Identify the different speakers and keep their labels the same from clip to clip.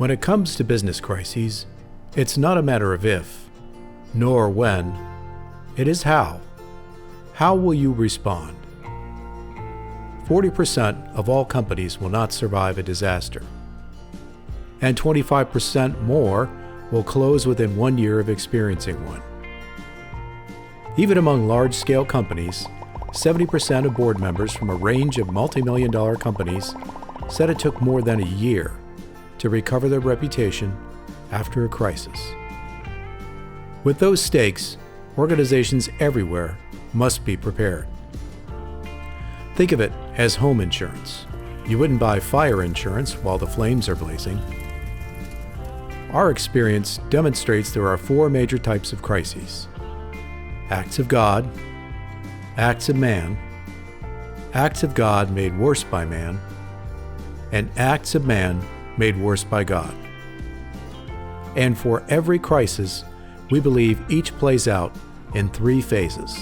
Speaker 1: When it comes to business crises, it's not a matter of if, nor when, it is how. How will you respond? 40% of all companies will not survive a disaster, and 25% more will close within 1 year of experiencing one. Even among large-scale companies, 70% of board members from a range of multi-million-dollar companies said it took more than a year to recover their reputation after a crisis. With those stakes, organizations everywhere must be prepared. Think of it as home insurance. You wouldn't buy fire insurance while the flames are blazing. Our experience demonstrates there are 4 major types of crises: acts of God, acts of man, acts of God made worse by man, and acts of man made worse by God. And for every crisis, we believe each plays out in 3 phases.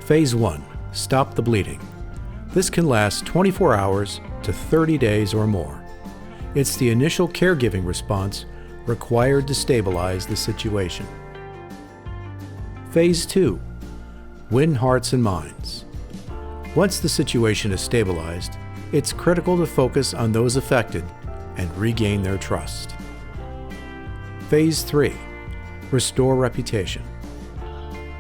Speaker 1: Phase 1, stop the bleeding. This can last 24 hours to 30 days or more. It's the initial caregiving response required to stabilize the situation. Phase 2, win hearts and minds. Once the situation is stabilized, it's critical to focus on those affected and regain their trust. Phase 3, restore reputation.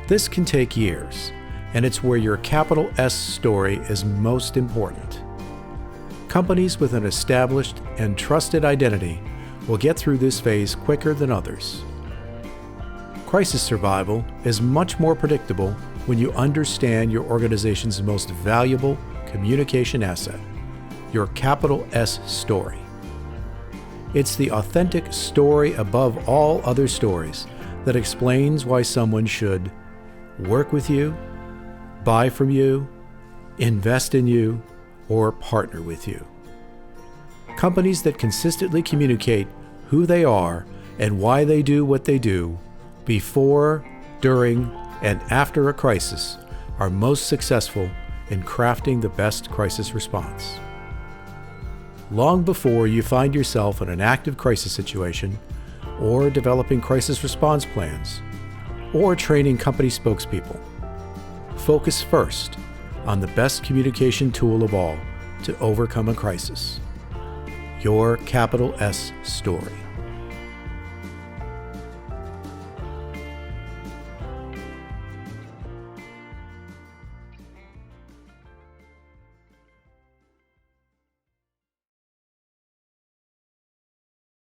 Speaker 1: This can take years, and it's where your capital S story is most important. Companies with an established and trusted identity will get through this phase quicker than others. Crisis survival is much more predictable when you understand your organization's most valuable communication asset, your capital S story. It's the authentic story above all other stories that explains why someone should work with you, buy from you, invest in you, or partner with you. Companies that consistently communicate who they are and why they do what they do before, during, and after a crisis are most successful in crafting the best crisis response. Long before you find yourself in an active crisis situation, or developing crisis response plans, or training company spokespeople, focus first on the best communication tool of all to overcome a crisis: your capital S story.